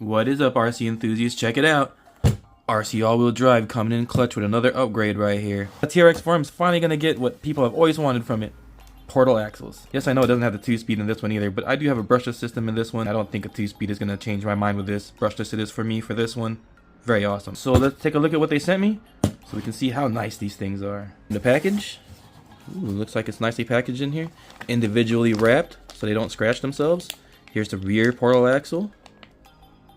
What is up, RC enthusiasts? Check it out. RC all-wheel drive coming in clutch with another upgrade right here. The TRX4m is finally going to get what people have always wanted from it. Portal axles. Yes, I know it doesn't have the 2-speed in this one either, but I do have a brushless system in this one. I don't think a 2-speed is going to change my mind with this. Brushless it is for me for this one. Very awesome. So let's take a look at what they sent me so we can see how nice these things are. In the package, ooh, looks like it's nicely packaged in here. Individually wrapped so they don't scratch themselves. Here's the rear portal axle.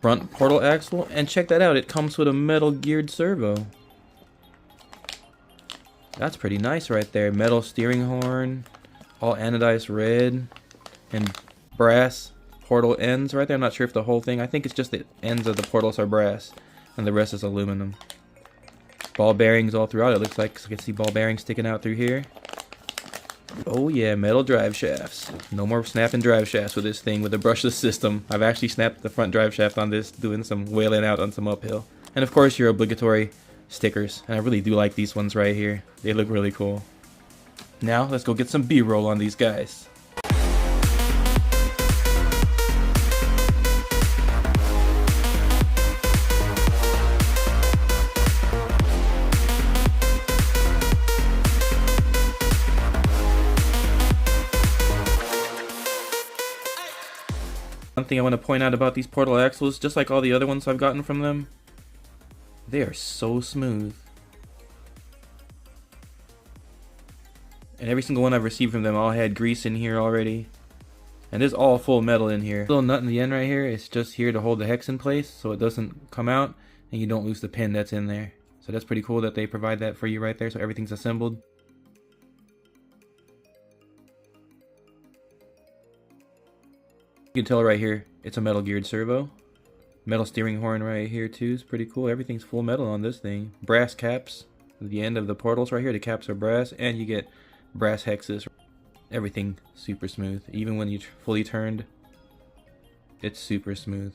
Front portal axle, and check that out, it comes with a metal geared servo. That's pretty nice right there. Metal steering horn, all anodized red, and brass portal ends right there. I'm not sure if the whole thing, I think it's just the ends of the portals are brass and the rest is aluminum. Ball bearings all throughout, it looks like. So I can see ball bearings sticking out through here. Oh yeah, metal drive shafts. No more snapping drive shafts with this thing with a brushless system. I've actually snapped the front drive shaft on this, doing some wailing out on some uphill. And of course your obligatory stickers. And I really do like these ones right here. They look really cool. Now let's go get some B-roll on these guys. One thing I want to point out about these portal axles, just like all the other ones I've gotten from them, they are so smooth. And every single one I've received from them all had grease in here already. And it's all full metal in here. Little nut in the end right here, it's just here to hold the hex in place so it doesn't come out and you don't lose the pin that's in there. So that's pretty cool that they provide that for you right there so everything's assembled. You can tell right here, it's a metal geared servo. Metal steering horn right here too, is pretty cool. Everything's full metal on this thing. Brass caps at the end of the portals right here. The caps are brass and you get brass hexes. Everything super smooth. Even when you fully turned, it's super smooth.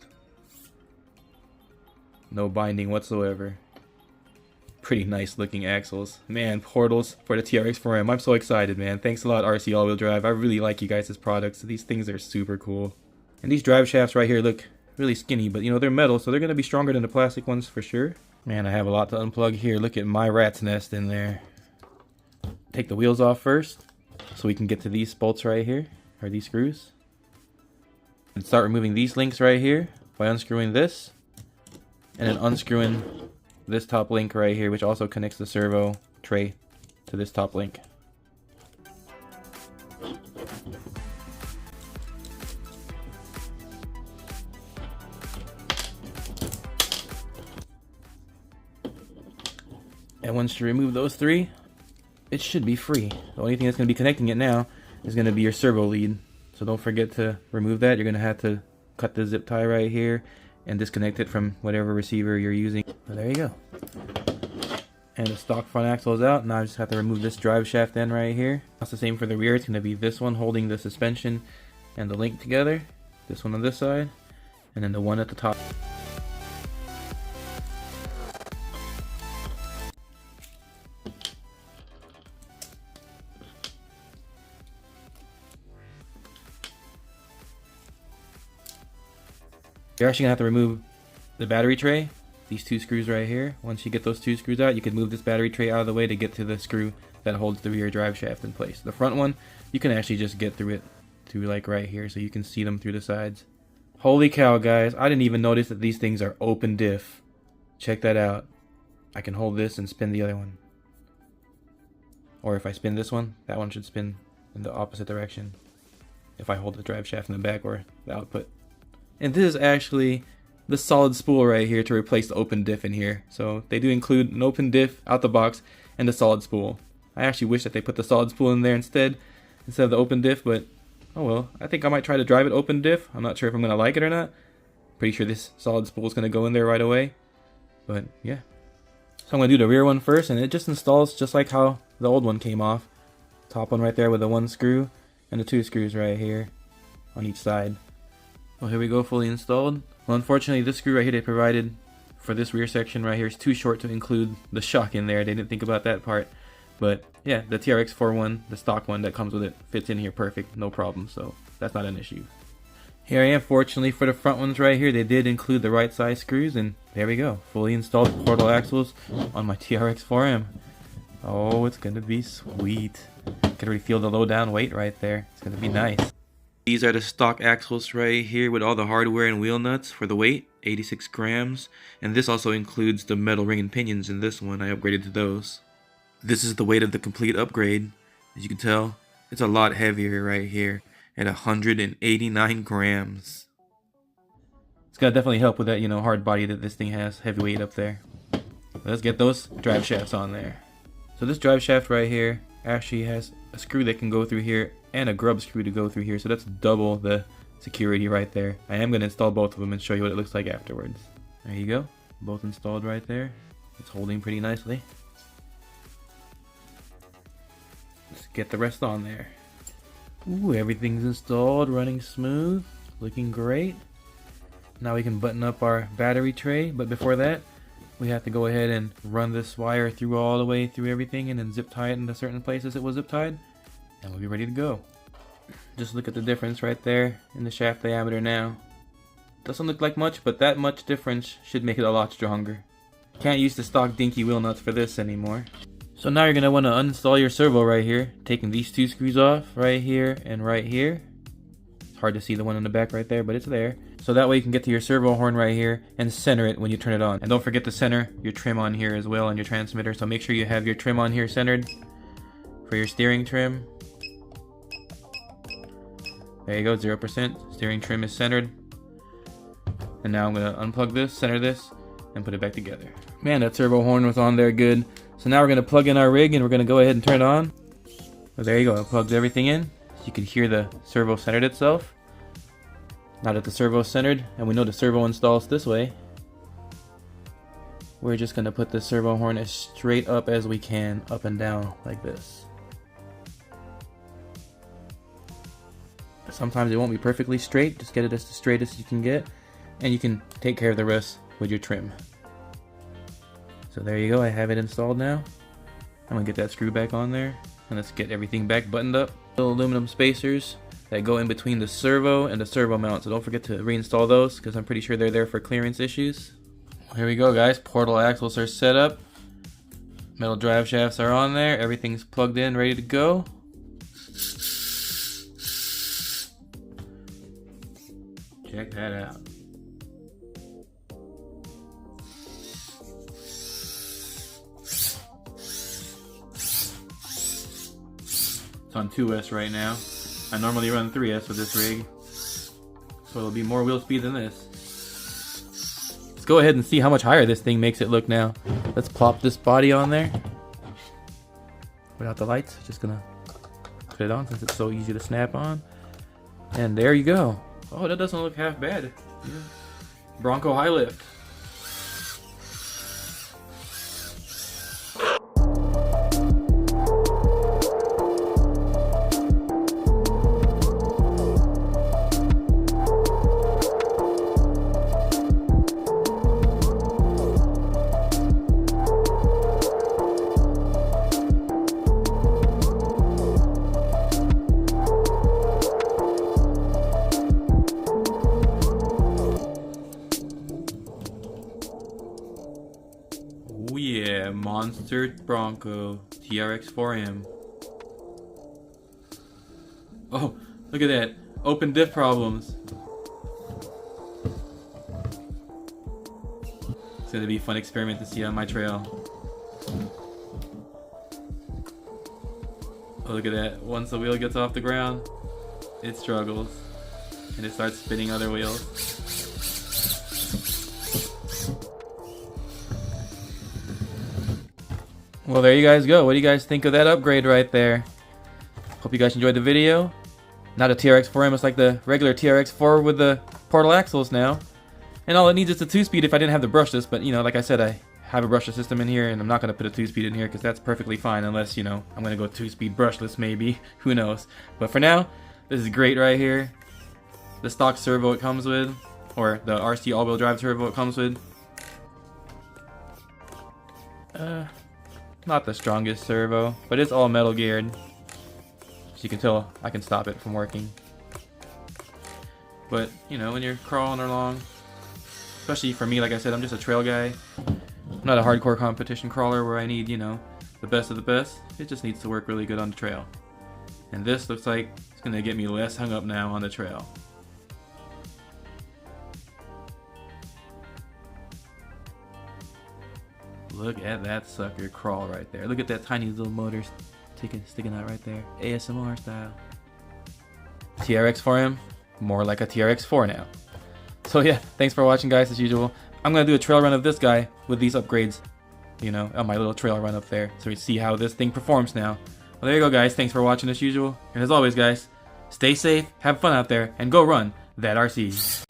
No binding whatsoever. Pretty nice looking axles. Man, portals for the TRX4m. I'm so excited, man. Thanks a lot, RC All-Wheel Drive. I really like you guys' products. These things are super cool. And these drive shafts right here look really skinny, but you know, they're metal, so they're going to be stronger than the plastic ones for sure. Man, I have a lot to unplug here. Look at my rat's nest in there. Take the wheels off first so we can get to these bolts right here, or these screws. And start removing these links right here by unscrewing this and then unscrewing this top link right here, which also connects the servo tray to this top link. And once you remove those three, it should be free. The only thing that's going to be connecting it now is going to be your servo lead. So don't forget to remove that. You're going to have to cut the zip tie right here and disconnect it from whatever receiver you're using. So there you go. And the stock front axle is out. Now I just have to remove this drive shaft end right here. That's the same for the rear. It's going to be this one holding the suspension and the link together. This one on this side. And then the one at the top. You're actually going to have to remove the battery tray, these two screws right here. Once you get those two screws out, you can move this battery tray out of the way to get to the screw that holds the rear drive shaft in place. The front one, you can actually just get through it, through like right here, so you can see them through the sides. Holy cow, guys, I didn't even notice that these things are open diff. Check that out. I can hold this and spin the other one. Or if I spin this one, that one should spin in the opposite direction. If I hold the drive shaft in the back or the output. And this is actually the solid spool right here to replace the open diff in here. So they do include an open diff out the box and the solid spool. I actually wish that they put the solid spool in there instead of the open diff, but oh well. I think I might try to drive it open diff. I'm not sure if I'm going to like it or not. Pretty sure this solid spool is going to go in there right away. But yeah. So I'm going to do the rear one first, and it just installs just like how the old one came off. Top one right there with the one screw and the two screws right here on each side. Well, here we go, fully installed. Well, unfortunately, this screw right here they provided for this rear section right here is too short to include the shock in there. They didn't think about that part. But yeah, the TRX4 one, the stock one that comes with it, fits in here perfect, no problem. So that's not an issue. Here I am. Fortunately for the front ones right here, they did include the right size screws, and there we go. Fully installed portal axles on my TRX4m. Oh, it's gonna be sweet. Can already feel the low down weight right there. It's gonna be nice. These are the stock axles right here with all the hardware and wheel nuts for the weight, 86 grams. And this also includes the metal ring and pinions in this one. I upgraded to those. This is the weight of the complete upgrade. As you can tell, it's a lot heavier right here at 189 grams. It's gonna definitely help with that, hard body that this thing has, heavy weight up there. Let's get those drive shafts on there. So this drive shaft right here actually has a screw that can go through here and a grub screw to go through here, so that's double the security right there. I am going to install both of them and show you what it looks like afterwards. There you go, both installed right there. It's holding pretty nicely. Let's get the rest on there. Ooh, everything's installed, running smooth, looking great. Now we can button up our battery tray, but before that we have to go ahead and run this wire through all the way through everything and then zip tie it into certain places it was zip tied, and we'll be ready to go. Just look at the difference right there in the shaft diameter now. Doesn't look like much, but that much difference should make it a lot stronger. Can't use the stock dinky wheel nuts for this anymore. So now you're going to want to uninstall your servo right here, taking these two screws off right here and right here. It's hard to see the one in the back right there, but it's there. So that way you can get to your servo horn right here and center it when you turn it on. And don't forget to center your trim on here as well on your transmitter. So make sure you have your trim on here centered for your steering trim. There you go, 0%. Steering trim is centered. And now I'm going to unplug this, center this, and put it back together. Man, that servo horn was on there good. So now we're going to plug in our rig and we're going to go ahead and turn it on. So there you go, it plugs everything in. So you can hear the servo centered itself. Now that the servo is centered and we know the servo installs this way, we're just going to put the servo horn as straight up as we can, up and down like this. Sometimes it won't be perfectly straight, just get it as straight as you can get, and you can take care of the rest with your trim. So there you go, I have it installed now. I'm going to get that screw back on there, and let's get everything back buttoned up. Little aluminum spacers that go in between the servo and the servo mount, so don't forget to reinstall those because I'm pretty sure they're there for clearance issues. Well, here we go guys, portal axles are set up, metal drive shafts are on there, everything's plugged in, ready to go. Check that out. It's on 2S right now. I normally run 3S with this rig, so it'll be more wheel speed than this. Let's go ahead and see how much higher this thing makes it look now. Let's plop this body on there. Without the lights, just gonna put it on since it's so easy to snap on. And there you go. Oh, that doesn't look half bad. Yeah. Bronco high lift. Yeah, monster Bronco TRX4m. Oh, look at that. Open diff problems. It's gonna be a fun experiment to see on my trail. Oh, look at that. Once the wheel gets off the ground, it struggles. And it starts spinning other wheels. Well, there you guys go. What do you guys think of that upgrade right there? Hope you guys enjoyed the video. Now the TRX4m is like the regular TRX4 with the portal axles now. And all it needs is a 2-speed if I didn't have the brushless, but like I said, I have a brushless system in here and I'm not going to put a 2-speed in here because that's perfectly fine unless, I'm going to go 2-speed brushless maybe. Who knows? But for now, this is great right here. The stock servo it comes with, or the RC all-wheel drive servo it comes with. Not the strongest servo, but it's all metal geared. As you can tell, I can stop it from working. But, you know, when you're crawling along, especially for me, like I said, I'm just a trail guy. I'm not a hardcore competition crawler where I need, you know, the best of the best. It just needs to work really good on the trail. And this looks like it's going to get me less hung up now on the trail. Look at that sucker crawl right there. Look at that tiny little motor sticking out right there. ASMR style. TRX4m, more like a TRX4 now. So yeah, thanks for watching, guys, as usual. I'm going to do a trail run of this guy with these upgrades, you know, on my little trail run up there, so we see how this thing performs now. Well, there you go, guys. Thanks for watching as usual. And as always, guys, stay safe, have fun out there, and go run that RC.